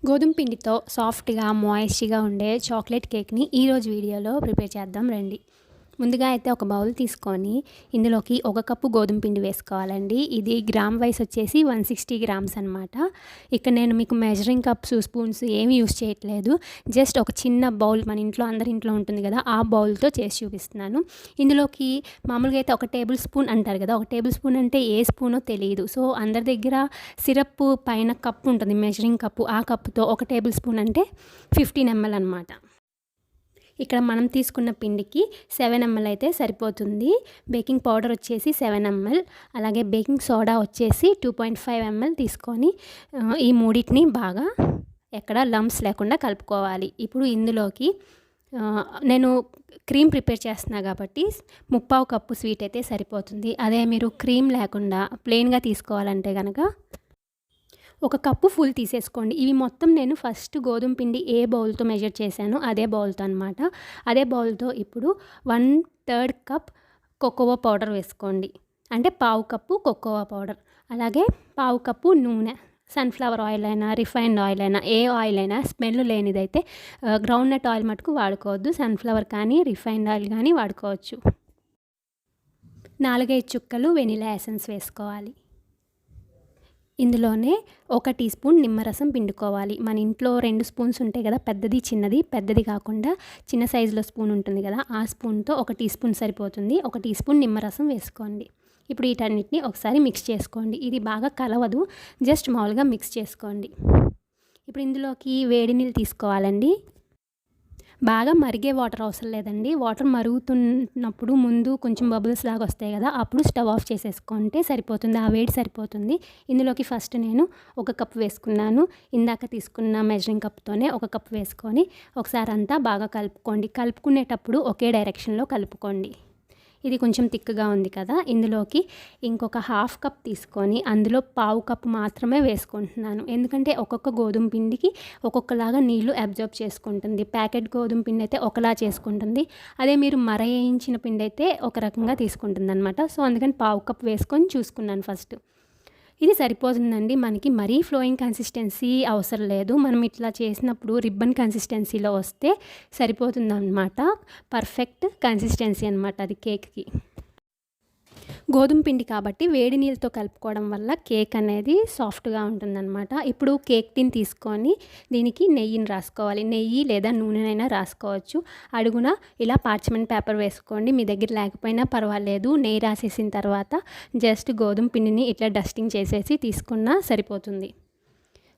గోధుమ పిండితో సాఫ్ట్‌గా, మాయిస్ట్‌గా ఉండే చాక్లెట్ కేక్‌ని ఈరోజు వీడియోలో ప్రిపేర్ చేద్దాం రండి. ముందుగా అయితే ఒక బౌల్ తీసుకొని ఇందులోకి ఒక కప్పు గోధుమ పిండి వేసుకోవాలండి. ఇది గ్రామ్ వైస్ వచ్చేసి 160 గ్రామ్స్ అనమాట. ఇక్కడ నేను మీకు మెజరింగ్ కప్స్, స్పూన్స్ ఏమీ యూజ్ చేయట్లేదు. జస్ట్ ఒక చిన్న బౌల్ మన ఇంట్లో అందరి ఇంట్లో ఉంటుంది కదా, ఆ బౌల్‌తో చేసి చూపిస్తున్నాను. ఇందులోకి మామూలుగా అయితే ఒక టేబుల్ స్పూన్ అంటారు కదా, ఒక టేబుల్ స్పూన్ అంటే ఏ స్పూనో తెలియదు. సో అందరి దగ్గర సిరప్ పైన కప్పు ఉంటుంది, మెజరింగ్ కప్పు. ఆ కప్పుతో ఒక టేబుల్ స్పూన్ అంటే 15 ml అనమాట. ఇక్కడ మనం తీసుకున్న పిండికి 7 ml అయితే సరిపోతుంది. బేకింగ్ పౌడర్ వచ్చేసి 7 ml, అలాగే బేకింగ్ సోడా వచ్చేసి 2.5 ml తీసుకొని ఈ మూడింటిని బాగా ఎక్కడ లంప్స్ లేకుండా కలుపుకోవాలి. ఇప్పుడు ఇందులోకి నేను క్రీమ్ ప్రిపేర్ చేస్తున్నా కాబట్టి 3/4 కప్పు స్వీట్ అయితే సరిపోతుంది. అదే మీరు క్రీమ్ లేకుండా ప్లెయిన్గా తీసుకోవాలంటే కనుక ఒక కప్పు ఫుల్ తీసేసుకోండి. ఇవి మొత్తం నేను ఫస్ట్ గోధుమ పిండి ఏ బౌల్తో మెజర్ చేశానో అదే బౌల్తో అనమాట. అదే బౌల్తో ఇప్పుడు 1/3 కప్ కోకోవా పౌడర్ వేసుకోండి. అంటే 1/4 కప్పు కోకోవా పౌడర్, అలాగే 1/4 కప్పు నూనె. సన్ఫ్లవర్ ఆయిల్ అయినా, రిఫైన్డ్ ఆయిల్ అయినా, ఏ ఆయిల్ అయినా స్మెల్ లేనిదైతే గ్రౌండ్నట్ ఆయిల్ మటుకు వాడుకోవద్దు. సన్ఫ్లవర్ కానీ రిఫైన్డ్ ఆయిల్ కానీ వాడుకోవచ్చు. 4-5 చుక్కలు వెనిలా ఎసెన్స్ వేసుకోవాలి. ఇందులోనే 1 టీ స్పూన్ నిమ్మరసం పిండుకోవాలి. మన ఇంట్లో 2 స్పూన్స్ ఉంటాయి కదా, పెద్దది చిన్నది. పెద్దది కాకుండా చిన్న సైజులో స్పూన్ ఉంటుంది కదా, ఆ స్పూన్తో 1 టీ స్పూన్ సరిపోతుంది. 1 టీ స్పూన్ నిమ్మరసం వేసుకోండి. ఇప్పుడు వీటన్నిటిని ఒకసారి మిక్స్ చేసుకోండి. ఇది బాగా కలవదు, జస్ట్ మామూలుగా మిక్స్ చేసుకోండి. ఇప్పుడు ఇందులోకి వేడి నీళ్ళు తీసుకోవాలండి. బాగా మరిగే వాటర్ అవసరం లేదండి. వాటర్ మరుగుతున్నప్పుడు ముందు కొంచెం బబుల్స్ లాగా వస్తాయి కదా, అప్పుడు స్టవ్ ఆఫ్ చేసేసుకుంటే సరిపోతుంది. ఆ వేడి సరిపోతుంది. ఇందులోకి ఫస్ట్ నేను 1 కప్ వేసుకున్నాను. ఇందాక తీసుకున్న మెజరింగ్ కప్తోనే 1 కప్ వేసుకొని ఒకసారి అంతా బాగా కలుపుకోండి. కలుపుకునేటప్పుడు ఒకే డైరెక్షన్లో కలుపుకోండి. ఇది కొంచెం థిక్గా ఉంది కదా, ఇందులోకి ఇంకొక 1/2 కప్ తీసుకొని అందులో 1/4 కప్ మాత్రమే వేసుకుంటున్నాను. ఎందుకంటే ఒక్కొక్క గోధుమ పిండికి ఒక్కొక్కలాగా నీళ్లు అబ్జర్బ్ చేసుకుంటుంది. ప్యాకెట్ గోధుమ పిండి అయితే ఒకలా చేసుకుంటుంది, అదే మీరు మరయించిన పిండి అయితే ఒక రకంగా తీసుకుంటుంది అనమాట. సో అందుకని 1/4 కప్ వేసుకొని చూసుకున్నాను ఫస్ట్. ఇది సరిపోతుందండి. మనకి మరీ ఫ్లోయింగ్ కన్సిస్టెన్సీ అవసరం లేదు. మనం ఇట్లా చేసినప్పుడు రిబ్బన్ కన్సిస్టెన్సీలో వస్తే సరిపోతుందన్నమాట. పర్ఫెక్ట్ కన్సిస్టెన్సీ అనమాట అది కేక్కి. గోధుమ పిండి కాబట్టి వేడి నీళ్ళతో కలుపుకోవడం వల్ల కేక్ అనేది సాఫ్ట్గా ఉంటుందన్నమాట. ఇప్పుడు కేక్ టిన్ తీసుకొని దీనికి నెయ్యిని రాసుకోవాలి. నెయ్యి లేదా నూనెనైనా రాసుకోవచ్చు. అడుగున ఇలా పార్చ్మెంట్ పేపర్ వేసుకోండి. మీ దగ్గర లేకపోయినా పర్వాలేదు. నెయ్యి రాసేసిన తర్వాత జస్ట్ గోధుమ పిండిని ఇట్లా డస్టింగ్ చేసేసి తీసుకున్నా సరిపోతుంది.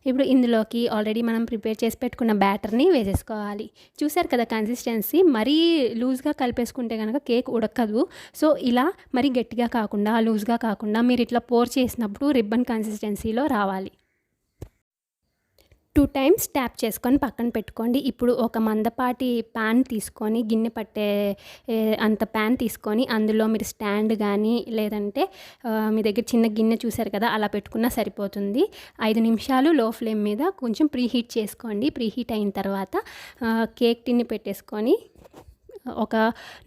ఇప్పుడు ఇందులోకి ఆల్రెడీ మనం ప్రిపేర్ చేసి పెట్టుకున్న బ్యాటర్ని వేసేసుకోవాలి. చూసారు కదా కన్సిస్టెన్సీ. మరీ లూజ్గా కలిపేసుకుంటే కనుక కేక్ ఉడకదు. సో ఇలా మరీ గట్టిగా కాకుండా, లూజ్గా కాకుండా మీరు ఇట్లా పోర్ చేసినప్పుడు రిబ్బన్ కన్సిస్టెన్సీలో రావాలి. 2 టైమ్స్ ట్యాప్ చేసుకొని పక్కన పెట్టుకోండి. ఇప్పుడు ఒక మందపాటి ప్యాన్ తీసుకొని, గిన్నె పట్టే అంత ప్యాన్ తీసుకొని అందులో మీరు స్టాండ్ కానీ లేదంటే మీ దగ్గర చిన్న గిన్నె చూసారు కదా, అలా పెట్టుకున్నా సరిపోతుంది. 5 నిమిషాలు లో ఫ్లేమ్ మీద కొంచెం ప్రీహీట్ చేసుకోండి. ప్రీహీట్ అయిన తర్వాత కేక్ టిన్ని పెట్టేసుకొని ఒక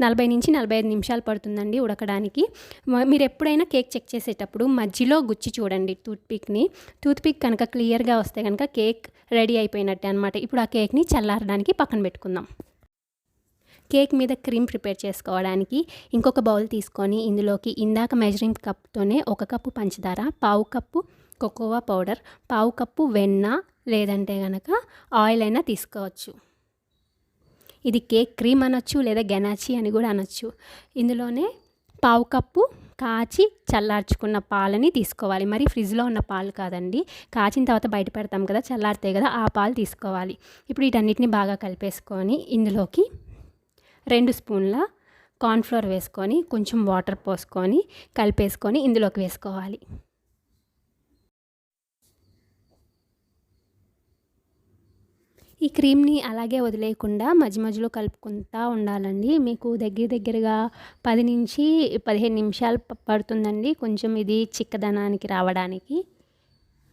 40-45 నిమిషాలు పడుతుందండి ఉడకడానికి. మీరు ఎప్పుడైనా కేక్ చెక్ చేసేటప్పుడు మధ్యలో గుచ్చి చూడండి టూత్పిక్ని. టూత్పిక్ కనుక క్లియర్గా వస్తే కనుక కేక్ రెడీ అయిపోయినట్టే అనమాట. ఇప్పుడు ఆ కేక్ని చల్లారడానికి పక్కన పెట్టుకుందాం. కేక్ మీద క్రీమ్ ప్రిపేర్ చేసుకోవడానికి ఇంకొక బౌల్ తీసుకొని ఇందులోకి ఇందాక మెజరింగ్ కప్తోనే 1 కప్పు పంచదార, 1/4 కప్పు కోకోవా పౌడర్, 1/4 కప్పు వెన్న లేదంటే కనుక ఆయిల్ అయినా తీసుకోవచ్చు. ఇది కేక్ క్రీమ్ అనొచ్చు లేదా గెనాచి అని కూడా అనొచ్చు. ఇందులోనే 1/4 కప్పు కాచి చల్లార్చుకున్న పాలని తీసుకోవాలి. మరి ఫ్రిడ్జ్లో ఉన్న పాలు కాదండి, కాచిన తర్వాత బయట పెడతాం కదా, చల్లారుతాయి కదా, ఆ పాలు తీసుకోవాలి. ఇప్పుడు వీటన్నిటిని బాగా కలిపేసుకొని ఇందులోకి 2 స్పూన్ల కార్న్ఫ్లోర్ వేసుకొని కొంచెం వాటర్ పోసుకొని కలిపేసుకొని ఇందులోకి వేసుకోవాలి. ఈ క్రీమ్ని అలాగే వదిలేయకుండా మధ్య మధ్యలో కలుపుకుంటూ ఉండాలండి. మీకు దగ్గరగా 10-15 నిమిషాలు పడుతుందండి కొంచెం ఇది చిక్కదనానికి రావడానికి.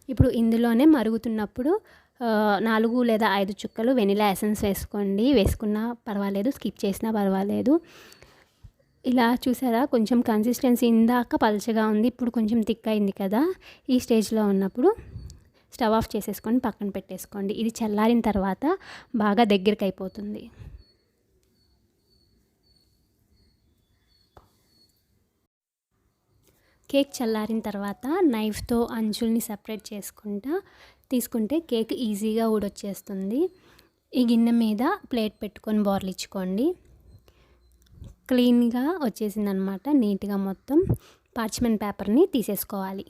ఇప్పుడు ఇందులోనే మరుగుతున్నప్పుడు 4 లేదా 5 చుక్కలు వెనిలా ఎసెన్స్ వేసుకోండి. వేసుకున్నా పర్వాలేదు, స్కిప్ చేసినా పర్వాలేదు. ఇలా చూసారా, కొంచెం కన్సిస్టెన్సీ ఇందాక పలచగా ఉంది, ఇప్పుడు కొంచెం థిక్ అయింది కదా. ఈ స్టేజ్లో ఉన్నప్పుడు స్టవ్ ఆఫ్ చేసేసుకొని పక్కన పెట్టేసుకోండి. ఇది చల్లారిన తర్వాత బాగా దగ్గరికి అయిపోతుంది. కేక్ చల్లారిన తర్వాత నైఫ్తో అంచుల్ని సెపరేట్ తీసుకుంటే కేక్ ఈజీగా ఊడొచ్చేస్తుంది. ఈ గిన్నె మీద ప్లేట్ పెట్టుకొని బోర్లించుకోండి. క్లీన్గా వచ్చేసిందనమాట. నీట్గా మొత్తం పార్చ్మెంట్ పేపర్ని తీసేసుకోవాలి.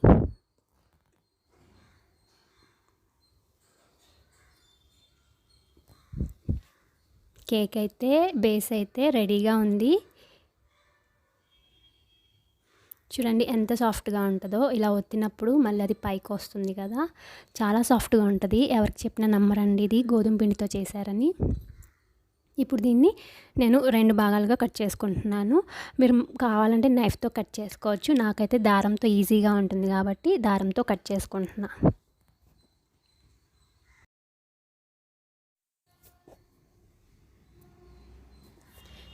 కేక్ అయితే బేస్ అయితే రెడీగా ఉంది. చూడండి ఎంత సాఫ్ట్గా ఉంటుందో. ఇలా ఒత్తినప్పుడు మళ్ళీ అది పైకి వస్తుంది కదా, చాలా సాఫ్ట్గా ఉంటుంది. ఎవరికి చెప్పినా నమ్మరండి ఇది గోధుమ పిండితో చేశారని. ఇప్పుడు దీన్ని నేను 2 భాగాలుగా కట్ చేసుకుంటున్నాను. మీరు కావాలంటే నైఫ్తో కట్ చేసుకోవచ్చు. నాకైతే దారంతో ఈజీగా ఉంటుంది కాబట్టి దారంతో కట్ చేసుకుంటున్నా.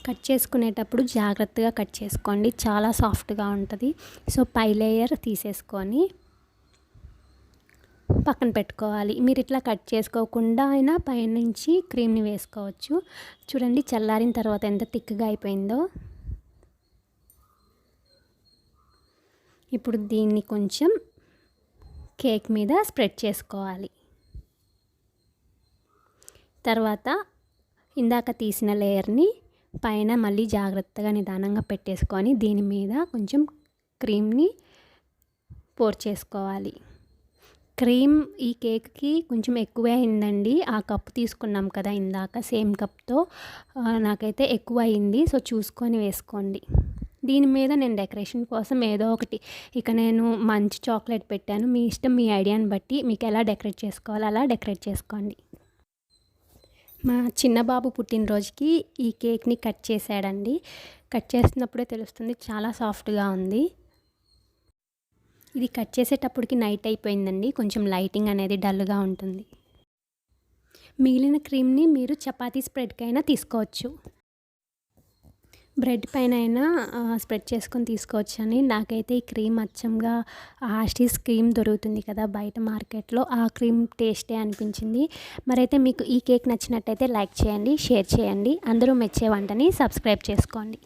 కట్ చేసుకునేటప్పుడు జాగ్రత్తగా కట్ చేసుకోండి, చాలా సాఫ్ట్గా ఉంటుంది. సో పై లేయర్ తీసేసుకొని పక్కన పెట్టుకోవాలి. మీరు ఇట్లా కట్ చేసుకోకుండా అయినా పైనుంచి క్రీమ్ని వేసుకోవచ్చు. చూడండి చల్లారిన తర్వాత ఎంత థిక్గా అయిపోయిందో. ఇప్పుడు దీన్ని కొంచెం కేక్ మీద స్ప్రెడ్ చేసుకోవాలి. తర్వాత ఇందాక తీసిన లేయర్ని పైన మళ్ళీ జాగ్రత్తగా నిదానంగా పెట్టేసుకొని దీని మీద కొంచెం క్రీమ్ని పోర్ చేసుకోవాలి. క్రీమ్ ఈ కేక్కి కొంచెం ఎక్కువే అయిందండి. ఆ కప్పు తీసుకున్నాం కదా ఇందాక, సేమ్ కప్తో నాకైతే ఎక్కువ అయింది. సో చూసుకొని వేసుకోండి. దీని మీద నేను డెకరేషన్ కోసం ఏదో ఒకటి, ఇక నేను మంచి చాక్లెట్ పెట్టాను. మీ ఇష్టం, మీ ఐడియాని బట్టి మీకు ఎలా డెకరేట్ చేసుకోవాలో అలా డెకరేట్ చేసుకోండి. మా చిన్న బాబు పుట్టినరోజుకి ఈ కేక్ని కట్ చేశాడండి. కట్ చేసినప్పుడే తెలుస్తుంది, చాలా సాఫ్ట్గా ఉంది. ఇది కట్ చేసేటప్పటికి నైట్ అయిపోయిందండి. కొంచెం లైటింగ్ అనేది డల్గా ఉంటుంది. మిగిలిన క్రీమ్ని మీరు చపాతీ స్ప్రెడ్కైనా తీసుకోవచ్చు, బ్రెడ్ పైన అయినా స్ప్రెడ్ చేసుకొని తీసుకోవచ్చు. అని నాకైతే ఈ క్రీమ్ అచ్చంగా ఆస్టీస్ క్రీమ్ దొరుకుతుంది కదా బయట మార్కెట్లో, ఆ క్రీమ్ టేస్టే అనిపించింది. మరైతే మీకు ఈ కేక్ నచ్చినట్టయితే లైక్ చేయండి, షేర్ చేయండి. అందరూ మెచ్చే వంటని సబ్స్క్రైబ్ చేసుకోండి.